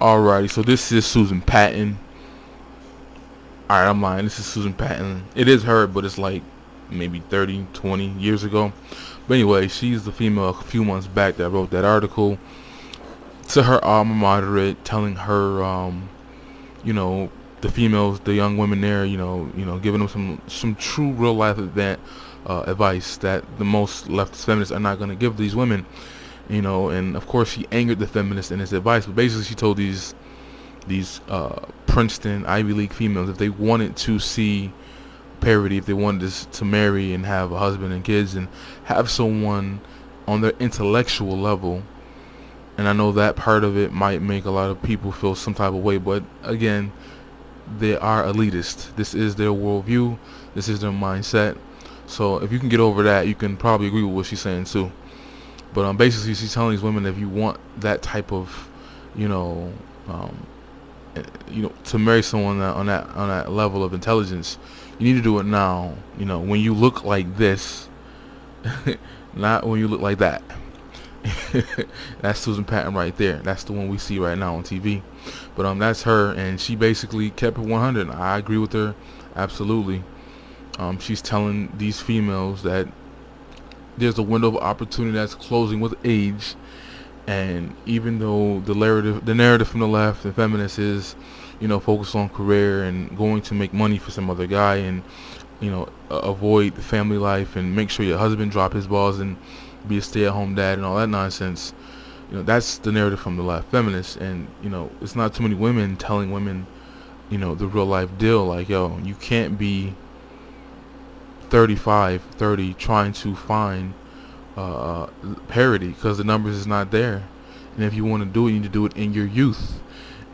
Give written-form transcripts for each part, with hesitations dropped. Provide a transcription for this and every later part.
Alrighty, so this is Susan Patton. Alright, I'm lying. This is Susan Patton. It is her, but it's like maybe 30, 20 years ago. But anyway, she's the female a few months back that wrote that article to her alma mater, telling her, the females, the young women there, giving them some true real life advice that the most leftist feminists are not going to give these women. And of course she angered the feminists in this advice, but basically she told these Princeton Ivy League females, if they wanted to see parity, if they wanted to marry and have a husband and kids and have someone on their intellectual level, and I know that part of it might make a lot of people feel some type of way, but again, they are elitist. This is their worldview, this is their mindset. So if you can get over that, you can probably agree with what she's saying too. But basically she's telling these women, if you want that type of to marry someone on that level of intelligence, you need to do it now. When you look like this, not when you look like that. That's Susan Patton right there. That's the one we see right now on TV. But that's her, and she basically kept it 100. I agree with her absolutely. She's telling these females that there's a window of opportunity that's closing with age. And even though the narrative from the left, the feminists, is, focused on career and going to make money for some other guy, and avoid the family life and make sure your husband drop his balls and be a stay-at-home dad and all that nonsense. That's the narrative from the left feminists, and it's not too many women telling women, the real life deal. Like, yo, you can't be 35, 30 trying to find parity, because the numbers is not there. And if you want to do it, you need to do it in your youth.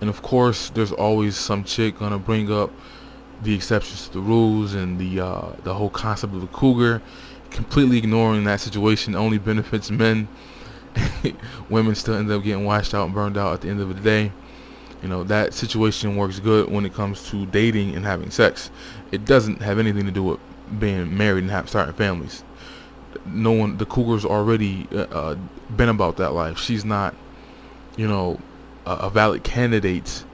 And of course there's always some chick gonna bring up the exceptions to the rules and the whole concept of the cougar, completely ignoring that situation only benefits men. Women still end up getting washed out and burned out at the end of the day. That situation works good when it comes to dating and having sex. It doesn't have anything to do with being married and starting families. The cougar's already been about that life. She's not a valid candidate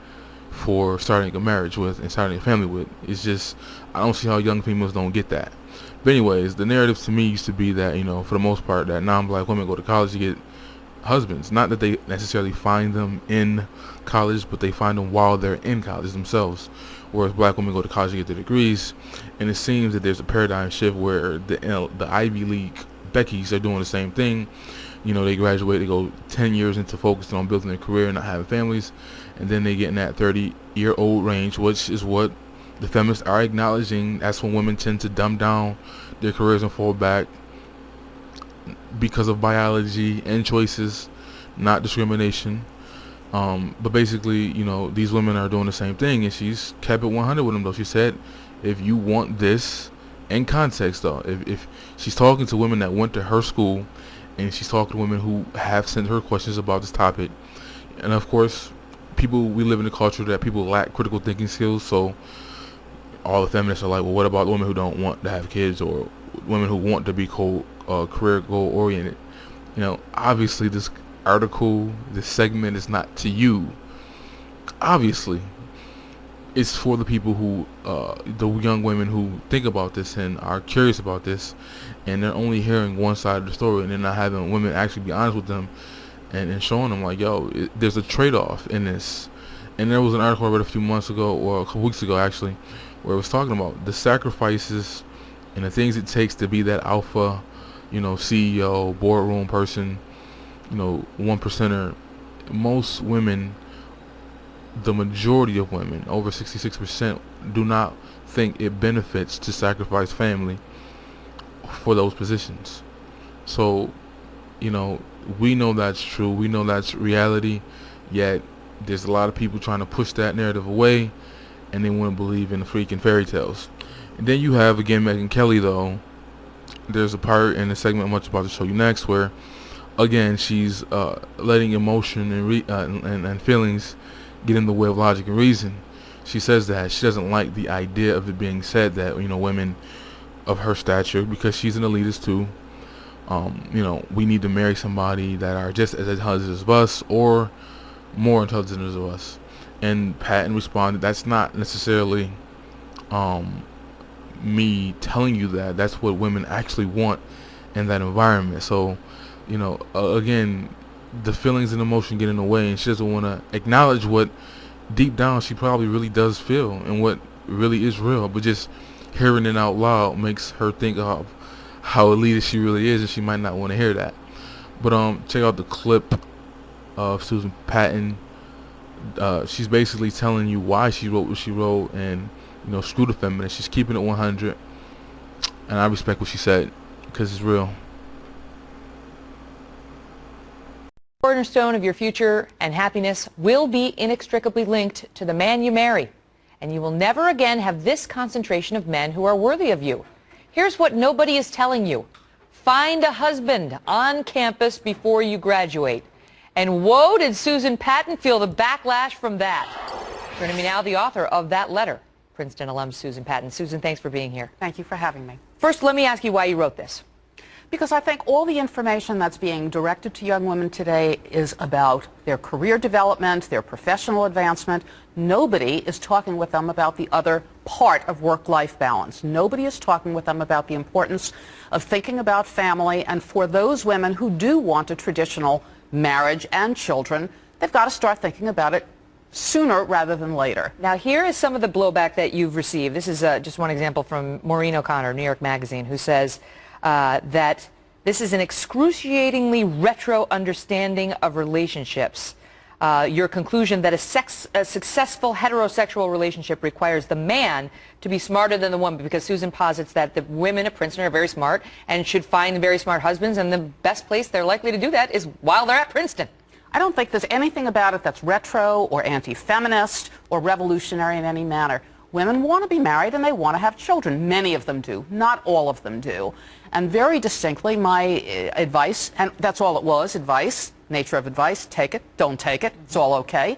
for starting a marriage with and starting a family with. It's just, I don't see how young females don't get that. But anyways, the narrative to me used to be that, for the most part, that non-black women go to college to get husbands. Not that they necessarily find them in college, but they find them while they're in college themselves. Whereas black women go to college to get their degrees. And it seems that there's a paradigm shift where the Ivy League Beckies are doing the same thing. They graduate, they go 10 years into focusing on building their career and not having families, and then they get in that 30-year-old range, which is what the feminists are acknowledging. That's when women tend to dumb down their careers and fall back because of biology and choices, not discrimination. But basically, these women are doing the same thing, and she's kept it 100 with them, though. She said, if you want this, in context, though, if she's talking to women that went to her school, and she's talking to women who have sent her questions about this topic, and of course, we live in a culture that people lack critical thinking skills, so all the feminists are like, well, what about women who don't want to have kids, or women who want to be career goal oriented? Obviously this article, this segment is not to you. Obviously it's for the people who the young women who think about this and are curious about this, and they're only hearing one side of the story, and they're not having women actually be honest with them and showing them, like, yo, there's a trade-off in this. And there was an article I read a few months ago, or a couple weeks ago actually, where it was talking about the sacrifices and the things it takes to be that alpha, CEO, boardroom person, 1%er. Most women, the majority of women, over 66%, do not think it benefits to sacrifice family for those positions. So, we know that's true. We know that's reality. Yet there's a lot of people trying to push that narrative away, and they want to believe in the freaking fairy tales. And then you have, again, Megyn Kelly, though. There's a part in the segment I'm about to show you next where, again, she's letting emotion and feelings get in the way of logic and reason. She says that she doesn't like the idea of it being said that, women of her stature, because she's an elitist too, we need to marry somebody that are just as intelligent as us, or more intelligent than us. And Patton responded, that's not necessarily me telling you that. That's what women actually want in that environment. So, you know, again, the feelings and emotion get in the way, and she doesn't want to acknowledge what deep down she probably really does feel and what really is real. But just hearing it out loud makes her think of how elitist she really is, and she might not want to hear that. But check out the clip of Susan Patton. She's basically telling you why she wrote what she wrote, and you know, screw the feminists. She's keeping it 100, and I respect what she said because it's real. Cornerstone of your future and happiness will be inextricably linked to the man you marry, and you will never again have this concentration of men who are worthy of you. Here's what nobody is telling you. Find a husband on campus before you graduate. And woe did Susan Patton feel the backlash from that. Joining me now, the author of that letter, Princeton alum Susan Patton. Susan, thanks for being here. Thank you for having me. First, let me ask you why you wrote this. Because I think all the information that's being directed to young women today is about their career development, their professional advancement. Nobody is talking with them about the other part of work-life balance. Nobody is talking with them about the importance of thinking about family. And for those women who do want a traditional marriage and children, they've got to start thinking about it sooner rather than later. Now, here is some of the blowback that you've received. This is just one example from Maureen O'Connor, New York Magazine, who says that this is an excruciatingly retro understanding of relationships. Your conclusion that a successful heterosexual relationship requires the man to be smarter than the woman, because Susan posits that the women at Princeton are very smart and should find very smart husbands, and the best place they're likely to do that is while they're at Princeton. I don't think there's anything about it that's retro or anti-feminist or revolutionary in any manner. Women want to be married and they want to have children. Many of them do. Not all of them do. And very distinctly, my advice, and that's all it was, advice, nature of advice, take it, don't take it, it's all okay,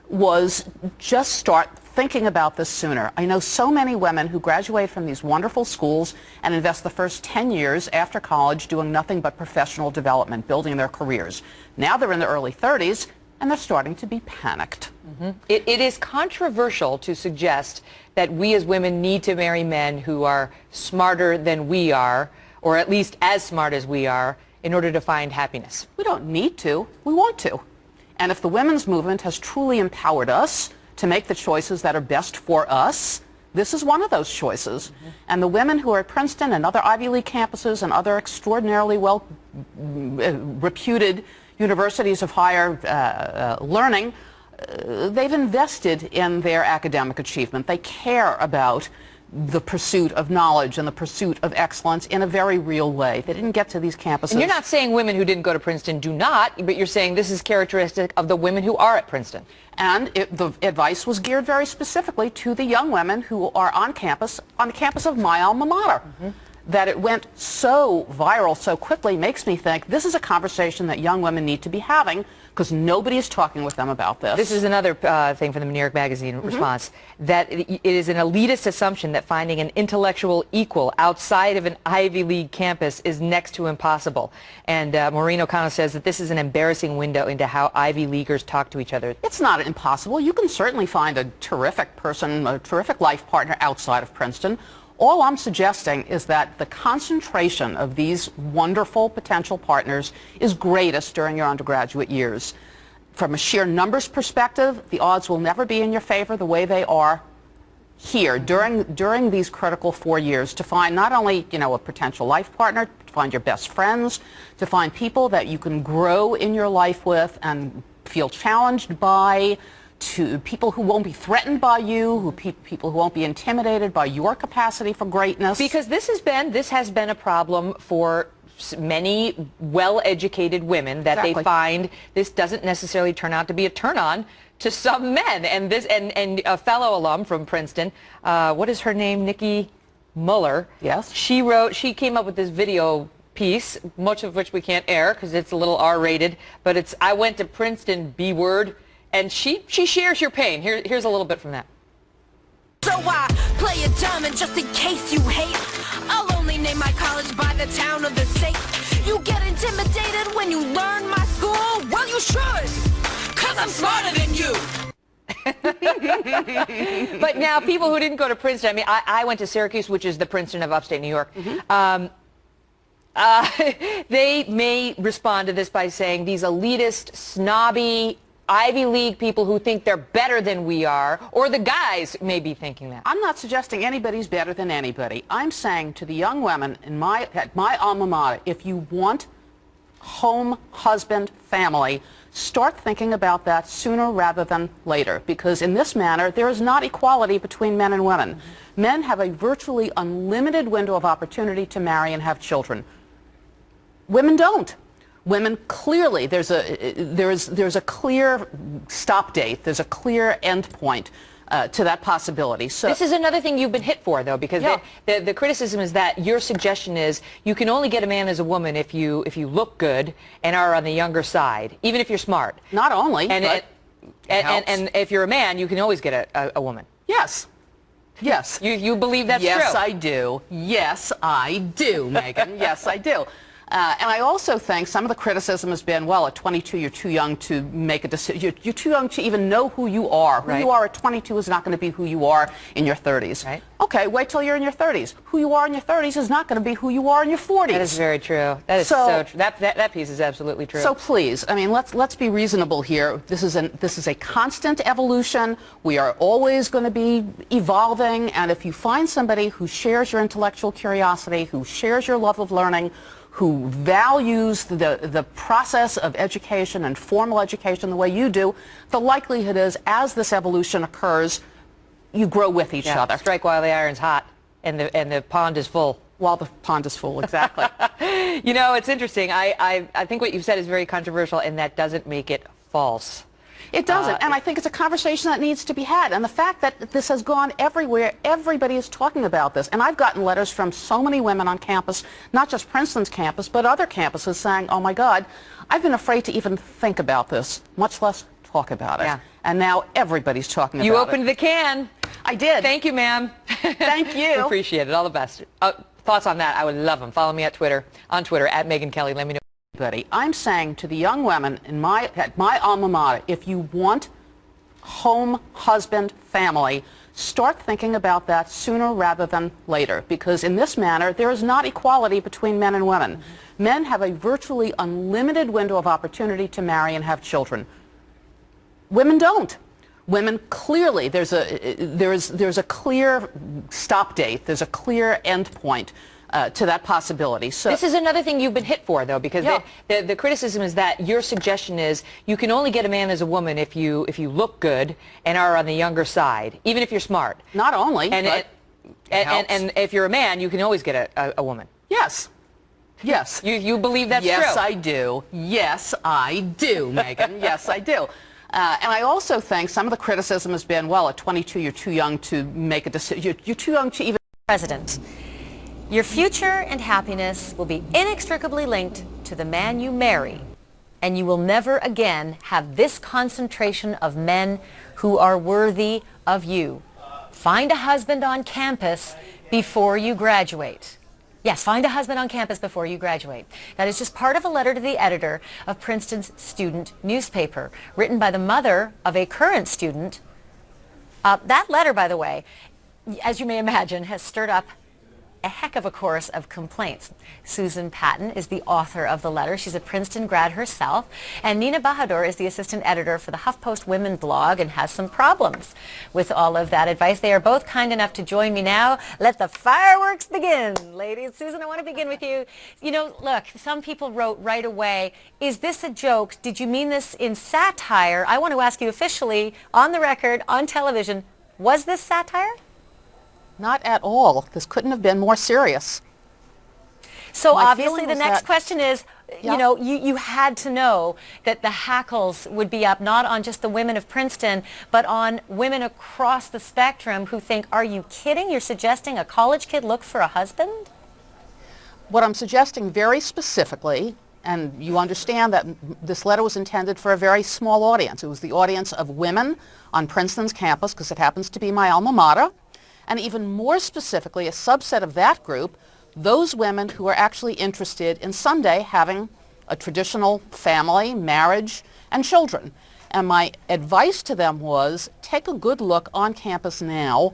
was just start thinking about this sooner. I know so many women who graduate from these wonderful schools and invest the first 10 years after college doing nothing but professional development, building their careers. Now they're in their early 30s and they're starting to be panicked. Mm-hmm. It is controversial to suggest that we as women need to marry men who are smarter than we are, or at least as smart as we are, in order to find happiness. We don't need to. We want to. And if the women's movement has truly empowered us to make the choices that are best for us, this is one of those choices. Mm-hmm. And the women who are at Princeton and other Ivy League campuses and other extraordinarily well reputed universities of higher learning, they've invested in their academic achievement. They care about the pursuit of knowledge and the pursuit of excellence in a very real way. They didn't get to these campuses. And you're not saying women who didn't go to Princeton do not, but you're saying this is characteristic of the women who are at Princeton. And the advice was geared very specifically to the young women who are on the campus of my alma mater. Mm-hmm. That it went so viral so quickly makes me think this is a conversation that young women need to be having, because nobody is talking with them about this. This is another thing from the New York Magazine response, that it is an elitist assumption that finding an intellectual equal outside of an Ivy League campus is next to impossible. And Maureen O'Connor says that this is an embarrassing window into how Ivy Leaguers talk to each other. It's not impossible. You can certainly find a terrific person, a terrific life partner outside of Princeton. All I'm suggesting is that the concentration of these wonderful potential partners is greatest during your undergraduate years. From a sheer numbers perspective, the odds will never be in your favor the way they are here during these critical 4 years, to find not only, you know, a potential life partner, to find your best friends, to find people that you can grow in your life with and feel challenged by, to people who won't be threatened by you, people who won't be intimidated by your capacity for greatness. Because this has been a problem for many well-educated women, that Exactly. they find this doesn't necessarily turn out to be a turn-on to some men. And this and a fellow alum from Princeton, what is her name, Nikki Muller? Yes. She came up with this video piece, much of which we can't air because it's a little R-rated, but it's "I went to Princeton, B-word." And she shares your pain. Here's a little bit from that. So I play it dumb, and just in case you hate, I'll only name my college by the town of the state. You get intimidated when you learn my school? Well, you should. 'cause I'm smarter than you. But now, people who didn't go to Princeton, I mean, I went to Syracuse, which is the Princeton of upstate New York. They may respond to this by saying these elitist, snobby, Ivy League people who think they're better than we are, or the guys may be thinking that. I'm not suggesting anybody's better than anybody. I'm saying to the young women at my alma mater, if you want home, husband, family, start thinking about that sooner rather than later, because in this manner there is not equality between men and women. Men have a virtually unlimited window of opportunity to marry and have children. Women don't. Women clearly, there's a clear stop date, there's a clear end point to that possibility. So this is another thing you've been hit for, though, because the criticism is that your suggestion is you can only get a man as a woman if you look good and are on the younger side, even if you're smart. Not only, and if you're a man, you can always get a woman. Yes. Yes. You believe that's true? Yes, I do. Yes, I do, Megan. Yes, I do. And I also think some of the criticism has been, well, at 22 you're too young to make a decision. You're too young to even know who you are. Who you are at 22 is not going to be who you are in your 30s. Right. Okay, wait till you're in your 30s. Who you are in your 30s is not going to be who you are in your 40s. That is very true. That is so true. That piece is absolutely true. So please, I mean, let's be reasonable here. This is a constant evolution. We are always going to be evolving, and if you find somebody who shares your intellectual curiosity, who shares your love of learning, who values the process of education and formal education the way you do, the likelihood is, as this evolution occurs, you grow with each other. Strike while the iron's hot and the pond is full. While the pond is full, exactly. You know, it's interesting. I think what you've said is very controversial, and that doesn't make it false. It doesn't, and I think it's a conversation that needs to be had. And the fact that this has gone everywhere, everybody is talking about this. And I've gotten letters from so many women on campus, not just Princeton's campus, but other campuses saying, oh my God, I've been afraid to even think about this, much less talk about it. Yeah. And now everybody's talking about it. You opened the can. I did. Thank you, ma'am. Thank you. Appreciate it. All the best. Thoughts on that? I would love them. Follow me on Twitter, at Megan Kelly. Let me know. I'm saying to the young women at my alma mater, if you want home, husband, family, start thinking about that sooner rather than later, because in this manner there is not equality between men and women. Men have a virtually unlimited window of opportunity to marry and have children. Women don't. Women clearly, there's a clear stop date, there's a clear end point to that possibility. So this is another thing you've been hit for, though, because the criticism is that your suggestion is you can only get a man as a woman if you look good and are on the younger side, even if you're smart. Not only, and if you're a man, you can always get a woman. Yes. Yes. You believe that's true? Yes, I do. Yes, I do, Megan. Yes, I do. And I also think some of the criticism has been, well, at 22 you're too young to make a decision. You're too young to even... President, your future and happiness will be inextricably linked to the man you marry, and you will never again have this concentration of men who are worthy of you. Find a husband on campus before you graduate. Yes, find a husband on campus before you graduate. That is just part of a letter to the editor of Princeton's student newspaper, written by the mother of a current student. That letter, by the way, as you may imagine, has stirred up a heck of a chorus of complaints. Susan Patton is the author of the letter. She's a Princeton grad herself. And Nina Bahadur is the assistant editor for the HuffPost Women blog and has some problems with all of that advice. They are both kind enough to join me now. Let the fireworks begin, ladies. Susan, I want to begin with you. You know, look, some people wrote right away, is this a joke? Did you mean this in satire? I want to ask you officially, on the record, on television, was this satire? Not at all. This couldn't have been more serious. So My obviously feeling the was next that- question is, you know, you had to know that the hackles would be up not on just the women of Princeton, but on women across the spectrum who think, are you kidding? You're suggesting a college kid look for a husband? What I'm suggesting very specifically, and you understand that this letter was intended for a very small audience. It was the audience of women on Princeton's campus, because it happens to be my alma mater. And even more specifically, a subset of that group, those women who are actually interested in someday having a traditional family, marriage, and children. And my advice to them was, take a good look on campus now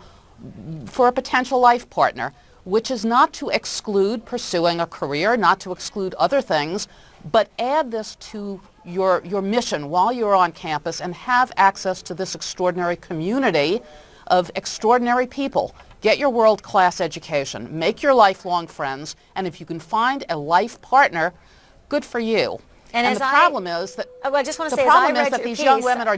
for a potential life partner, which is not to exclude pursuing a career, not to exclude other things, but add this to your mission while you're on campus and have access to this extraordinary community of extraordinary people. Get your world-class education, make your lifelong friends, and if you can find a life partner, good for you. And the problem is that I just want to the say, as I problem is read that your these piece, young women are.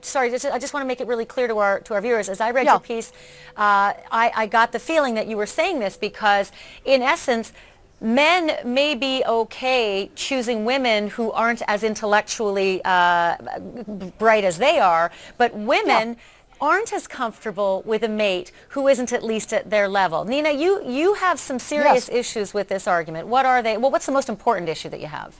Sorry, I just want to make it really clear to our viewers. As I read Yeah. your piece, I got the feeling that you were saying this because, in essence, men may be okay choosing women who aren't as intellectually bright as they are, but women aren't as comfortable with a mate who isn't at least at their level. Nina, you have some serious issues with this argument. What are they? Well, what's the most important issue that you have?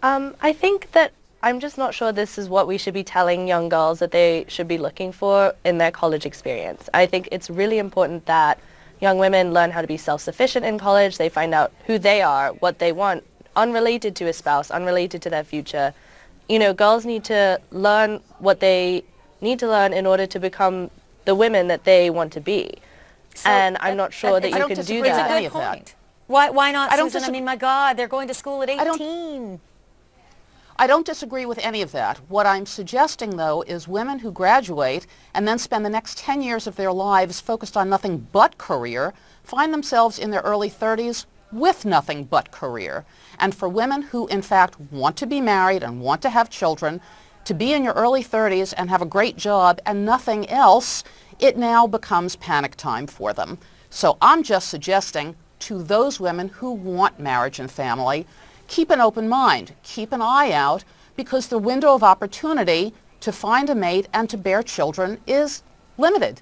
I think that I'm just not sure this is what we should be telling young girls that they should be looking for in their college experience. I think it's really important that young women learn how to be self-sufficient in college. They find out who they are, what they want, unrelated to a spouse, unrelated to their future. You know, girls need to learn what they need to learn in order to become the women that they want to be. And I'm not sure that you can do It's that. a good point. Why not, I don't Susan? I mean, my God, they're going to school at 18. I don't disagree with any of that. What I'm suggesting, though, is women who graduate and then spend the next 10 years of their lives focused on nothing but career find themselves in their early 30s with nothing but career. And for women who, in fact, want to be married and want to have children, to be in your early 30s and have a great job and nothing else, it now becomes panic time for them. So I'm just suggesting to those women who want marriage and family, keep an open mind, keep an eye out, because the window of opportunity to find a mate and to bear children is limited.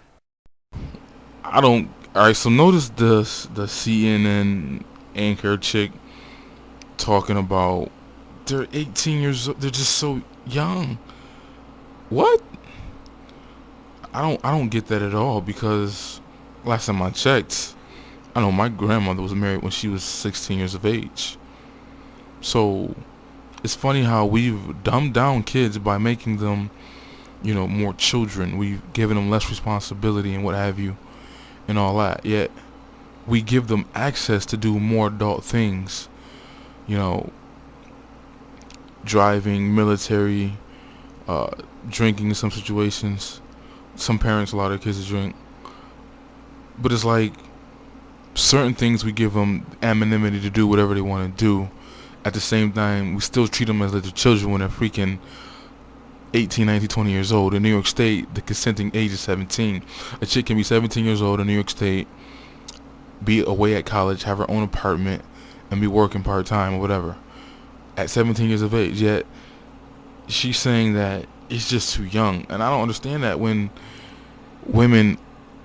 Alright, so notice the CNN anchor chick talking about they're 18 years old, they're just so young. What? I don't get that at all, because last time I checked, I know my grandmother was married when she was 16 years of age. So it's funny how we've dumbed down kids by making them, you know, more children. We've given them less responsibility and what have you and all that. Yet we give them access to do more adult things, you know, driving, military, drinking in some situations. Some parents allow their kids to drink. But it's like certain things we give them anonymity to do whatever they want to do. At the same time, we still treat them as little children when they're freaking 18, 19, 20 years old. In New York State, the consenting age is 17. A chick can be 17 years old in New York State, be away at college, have her own apartment, and be working part-time or whatever at 17 years of age. Yet she's saying that it's just too young. And I don't understand that, when women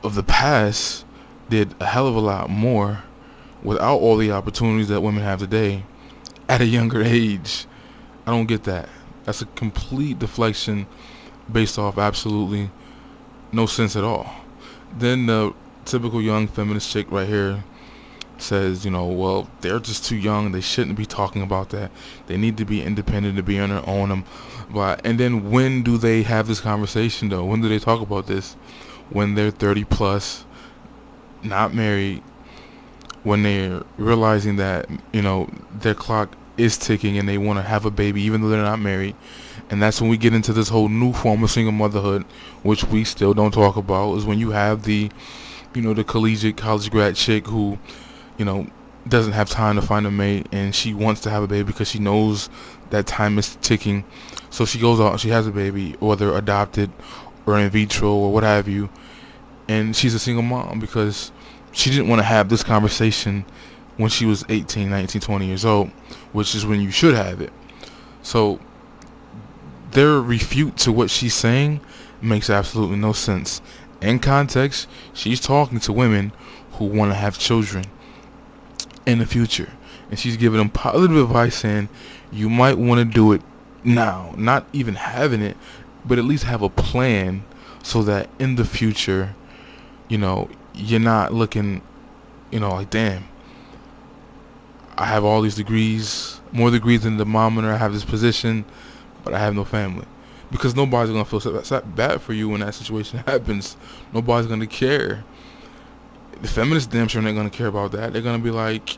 of the past did a hell of a lot more without all the opportunities that women have today at a younger age. I don't get that. That's a complete deflection based off absolutely no sense at all. Then the typical young feminist chick right here says, you know, well, they're just too young, they shouldn't be talking about that, they need to be independent, to be on their own. And then when do they have this conversation though? When do they talk about this? When they're 30 plus, not married, when they're realizing that, you know, their clock is ticking and they want to have a baby even though they're not married. And that's when we get into this whole new form of single motherhood, which we still don't talk about, is when you have the, you know, the collegiate college grad chick who, you know, doesn't have time to find a mate, and she wants to have a baby because she knows that time is ticking. So she goes out and she has a baby, whether adopted or in vitro or what have you, and she's a single mom because she didn't want to have this conversation when she was 18, 19, 20 years old, which is when you should have it. So their refute to what she's saying makes absolutely no sense. In context, she's talking to women who want to have children in the future, and she's giving them positive advice saying you might want to do it now, not even having it, but at least have a plan so that in the future, you know, you're not looking, you know, like, damn, I have all these degrees, more degrees than the thermometer, I have this position, but I have no family. because nobody's gonna feel so bad for you when that situation happens. Nobody's gonna care. The feminists damn sure ain't gonna care about that. They're gonna be like,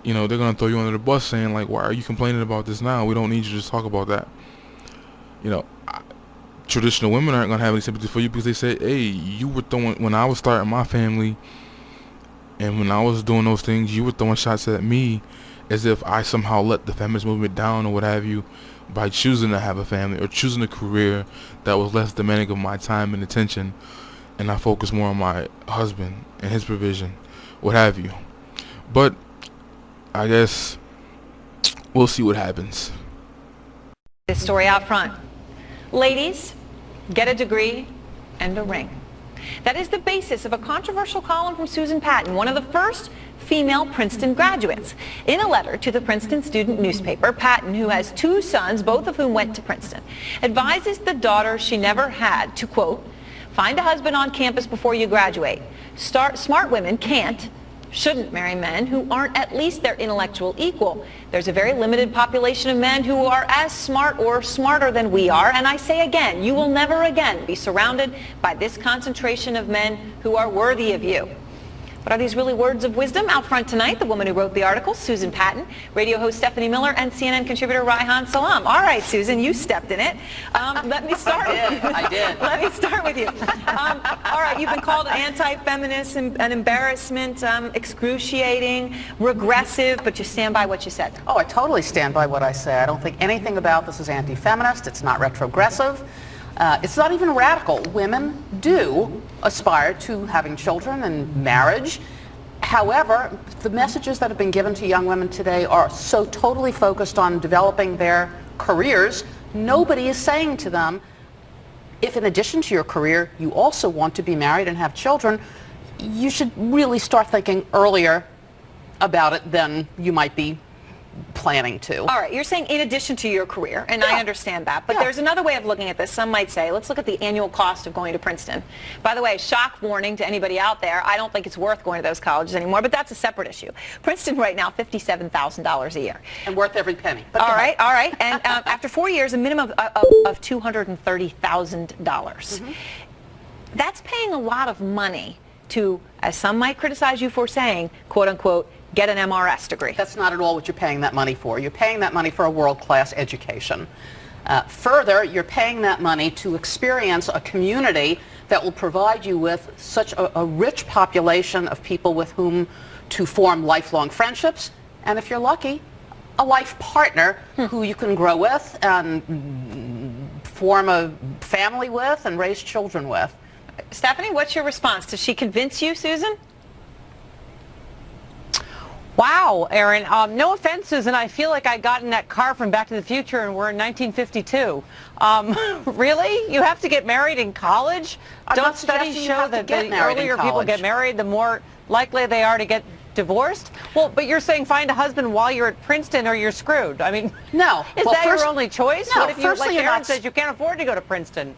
you know, they're gonna throw you under the bus, saying like, why are you complaining about this now? We don't need you to talk about that. You know, traditional women aren't gonna have any sympathy for you because they say, hey, you were throwing, when I was starting my family and when I was doing those things, you were throwing shots at me as if I somehow let the feminist movement down or what have you by choosing to have a family or choosing a career that was less demanding of my time and attention, and I focus more on my husband and his provision, what have you. But I guess we'll see what happens. This story out front. Ladies, get a degree and a ring. That is the basis of a controversial column from Susan Patton, one of the first female Princeton graduates. In a letter to the Princeton student newspaper, Patton, who has 2 sons, both of whom went to Princeton, advises the daughter she never had to, quote, find a husband on campus before you graduate. Smart women shouldn't marry men who aren't at least their intellectual equal. There's a very limited population of men who are as smart or smarter than we are, and I say again, you will never again be surrounded by this concentration of men who are worthy of you. But are these really words of wisdom? Out front tonight, the woman who wrote the article, Susan Patton, radio host Stephanie Miller, and CNN contributor Raihan Salam. All right, Susan, you stepped in it. Let me start. I did. Let me start with you. All right, you've been called an anti-feminist, an embarrassment, excruciating, regressive, but you stand by what you said. Oh, I totally stand by what I say. I don't think anything about this is anti-feminist. It's not retrogressive. It's not even radical. Women do aspire to having children and marriage. However, the messages that have been given to young women today are so totally focused on developing their careers. Nobody is saying to them, if in addition to your career you also want to be married and have children, you should really start thinking earlier about it than you might be planning to. All right, you're saying in addition to your career, and I understand that, but there's another way of looking at this. Some might say, let's look at the annual cost of going to Princeton. By the way, shock warning to anybody out there, I don't think it's worth going to those colleges anymore, but that's a separate issue. Princeton right now, $57,000 a year. And worth every penny. All right. And after 4 years, a minimum of $230,000. That's paying a lot of money to, as some might criticize you for saying, quote unquote, get an MRS degree. That's not at all what you're paying that money for. You're paying that money for a world-class education. Further, you're paying that money to experience a community that will provide you with such a rich population of people with whom to form lifelong friendships, and if you're lucky, a life partner who you can grow with and form a family with and raise children with. Stephanie, what's your response? Does she convince you, Susan? Wow, Erin. No offense, Susan. I feel like I got in that car from Back to the Future and we're in 1952. Really? You have to get married in college? Don't studies show that the earlier people get married, the more likely they are to get divorced? Well, but you're saying find a husband while you're at Princeton or you're screwed. I mean, no. Is that your only choice? No, what if you, like Erin says, you can't afford to go to Princeton?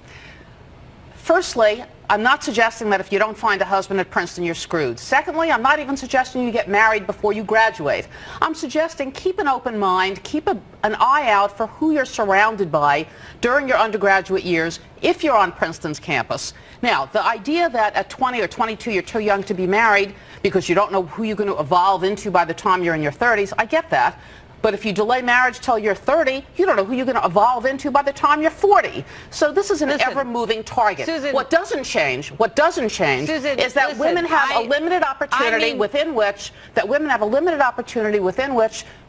Firstly, I'm not suggesting that if you don't find a husband at Princeton, you're screwed. Secondly, I'm not even suggesting you get married before you graduate. I'm suggesting keep an open mind, keep an eye out for who you're surrounded by during your undergraduate years if you're on Princeton's campus. Now, the idea that at 20 or 22 you're too young to be married because you don't know who you're going to evolve into by the time you're in your 30s, I get that. But if you delay marriage till you're 30, you don't know who you're going to evolve into by the time you're 40. So this is an ever-moving target. Susan, what doesn't change Susan, is that women have a limited opportunity within which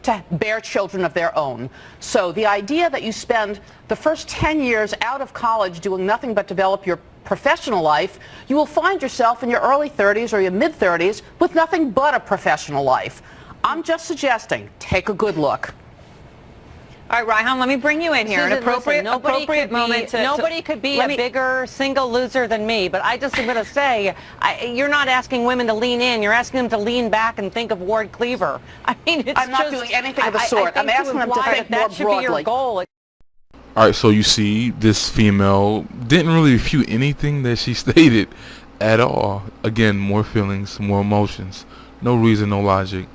to bear children of their own. So the idea that you spend the first 10 years out of college doing nothing but develop your professional life, you will find yourself in your early 30s or your mid-30s with nothing but a professional life. I'm just suggesting, take a good look. All right, Raihan, let me bring you in here. Susan, An appropriate moment to... Nobody could be a bigger single loser than me, but I just am going to say, you're not asking women to lean in. You're asking them to lean back and think of Ward Cleaver. I mean, I'm not doing anything of the sort. I'm asking them to think more broadly. That should be your goal. All right, so you see, this female didn't really refute anything that she stated at all. Again, more feelings, more emotions. No reason, no logic.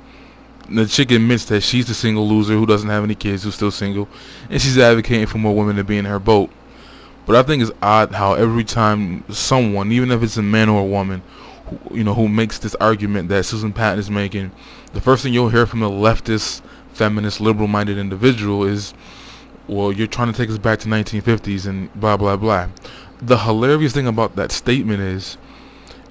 The chick admits that she's the single loser who doesn't have any kids, who's still single, and she's advocating for more women to be in her boat. But I think it's odd how every time someone, even if it's a man or a woman, who makes this argument that Susan Patton is making, the first thing you'll hear from a leftist, feminist, liberal-minded individual is, well, you're trying to take us back to 1950s and blah, blah, blah. The hilarious thing about that statement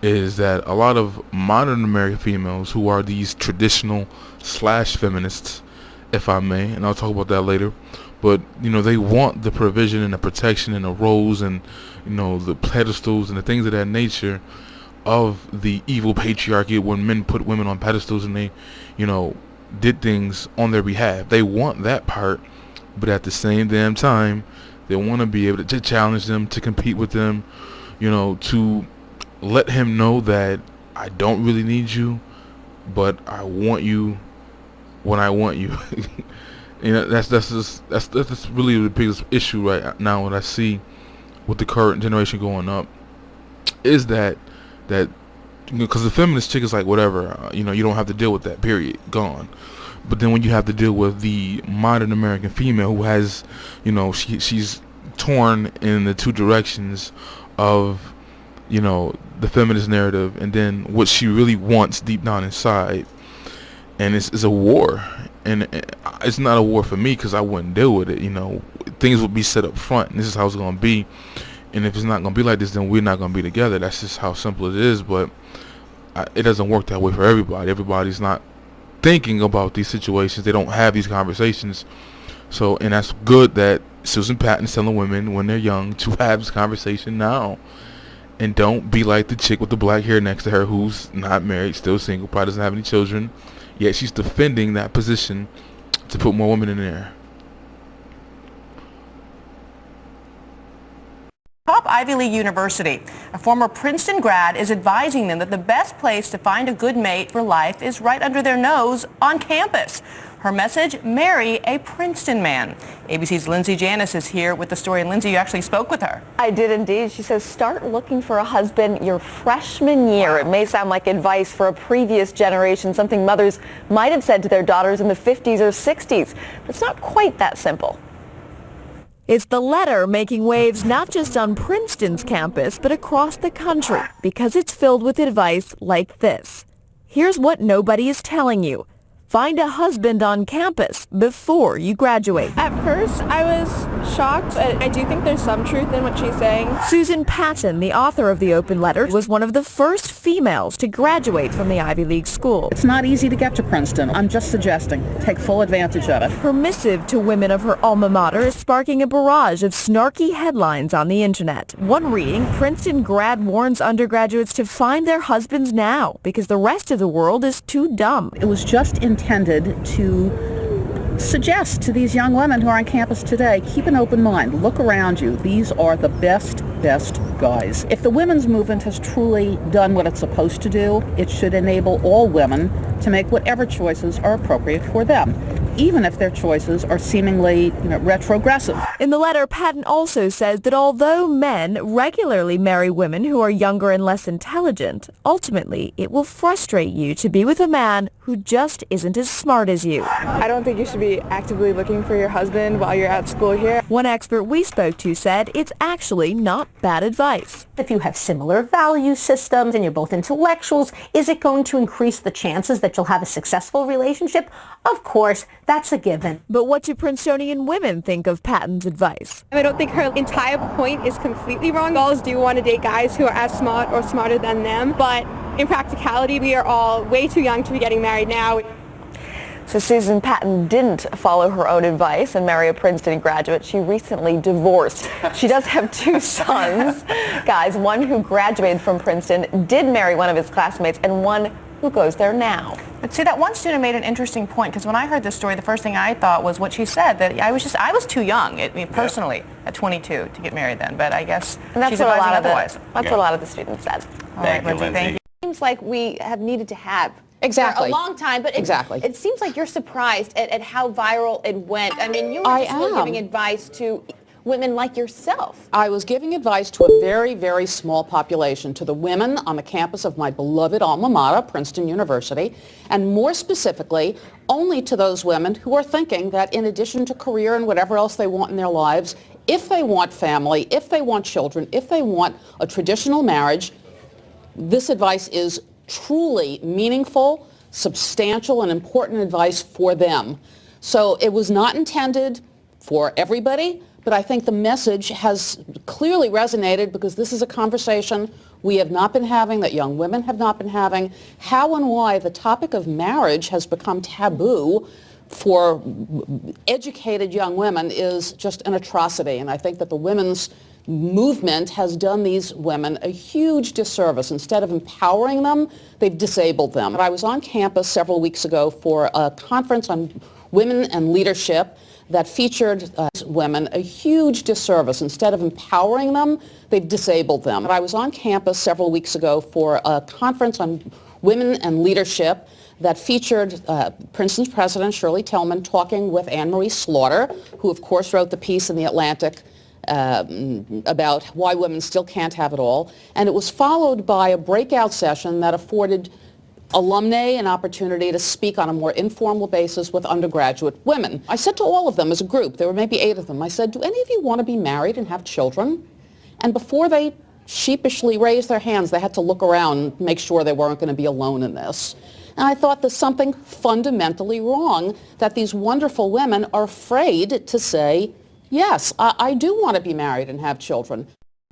is that a lot of modern American females who are these traditional / feminists, if I may, and I'll talk about that later, but they want the provision and the protection and the roles and the pedestals and the things of that nature of the evil patriarchy, when men put women on pedestals and they did things on their behalf. They want that part, but at the same damn time they want to be able to challenge them, to compete with them, to let him know that I don't really need you, but I want you when I want you. That's really the biggest issue right now. What I see with the current generation going up is that because the feminist chick is like, whatever, you don't have to deal with that, period, gone. But then when you have to deal with the modern American female who has, she's torn in the two directions of, the feminist narrative and then what she really wants deep down inside, and it's a war. And it's not a war for me because I wouldn't deal with it. Things would be set up front, and this is how it's going to be. And if it's not going to be like this, then we're not going to be together. That's just how simple it is. But it doesn't work that way for everybody. Everybody's not thinking about these situations. They don't have these conversations. So, and that's good that Susan Patton's telling women when they're young to have this conversation now. And don't be like the chick with the black hair next to her who's not married, still single, probably doesn't have any children. Yet she's defending that position to put more women in there. Top Ivy League university. A former Princeton grad is advising them that the best place to find a good mate for life is right under their nose on campus. Her message, marry a Princeton man. ABC's Lindsay Janis is here with the story. And Lindsay, you actually spoke with her. I did indeed. She says start looking for a husband your freshman year. It may sound like advice for a previous generation, something mothers might have said to their daughters in the 50s or 60s. But it's not quite that simple. It's the letter making waves not just on Princeton's campus, but across the country, because it's filled with advice like this. Here's what nobody is telling you. Find a husband on campus before you graduate. At first, I was shocked, but I do think there's some truth in what she's saying. Susan Patton, the author of the open letter, was one of the first females to graduate from the Ivy League school. It's not easy to get to Princeton. I'm just suggesting take full advantage of it. Her missive to women of her alma mater is sparking a barrage of snarky headlines on the internet. One reading, Princeton grad warns undergraduates to find their husbands now because the rest of the world is too dumb. It was just intended to suggest to these young women who are on campus today, keep an open mind. Look around you. These are the best guys. If the women's movement has truly done what it's supposed to do, it should enable all women to make whatever choices are appropriate for them, even if their choices are seemingly retrogressive. In the letter, Patton also says that although men regularly marry women who are younger and less intelligent, ultimately it will frustrate you to be with a man who just isn't as smart as you. I don't think you should be actively looking for your husband while you're at school here. One expert we spoke to said it's actually not bad advice. If you have similar value systems and you're both intellectuals, is it going to increase the chances that you'll have a successful relationship? Of course, that's a given. But what do Princetonian women think of Patton's advice? I don't think her entire point is completely wrong. Girls do want to date guys who are as smart or smarter than them, but in practicality, we are all way too young to be getting married now. So Susan Patton didn't follow her own advice and marry a Princeton graduate. She recently divorced. She does have two sons, guys. One who graduated from Princeton did marry one of his classmates, and one who goes there now. But see, that one student made an interesting point, because when I heard this story, the first thing I thought was what she said, that I was too young, personally, at 22 to get married then. But I guess she's advising otherwise. That's what a lot of the students said. All right, Lindsay, thank you. It seems like we have needed to have Exactly. for a long time, but it seems like you're surprised at how viral it went. I mean, you were giving advice to women like yourself. I was giving advice to a very, very small population, to the women on the campus of my beloved alma mater, Princeton University, and more specifically, only to those women who are thinking that in addition to career and whatever else they want in their lives, if they want family, if they want children, if they want a traditional marriage, this advice is truly meaningful, substantial, and important advice for them. So it was not intended for everybody, but I think the message has clearly resonated because this is a conversation we have not been having, that young women have not been having. How and why the topic of marriage has become taboo for educated young women is just an atrocity. And I think that the women's movement has done these women a huge disservice. Instead of empowering them, they've disabled them. I was on campus several weeks ago for a conference on women and leadership that featured women a huge disservice. Instead of empowering them, they've disabled them. I was on campus several weeks ago for a conference on women and leadership that featured Princeton's president, Shirley Tillman, talking with Anne Marie Slaughter, who of course wrote the piece in The Atlantic about why women still can't have it all. And it was followed by a breakout session that afforded alumni an opportunity to speak on a more informal basis with undergraduate women. I said to all of them as a group, there were maybe 8 of them, I said, do any of you want to be married and have children? And before they sheepishly raised their hands, they had to look around, make sure they weren't going to be alone in this. And I thought there's something fundamentally wrong that these wonderful women are afraid to say, yes, I do want to be married and have children.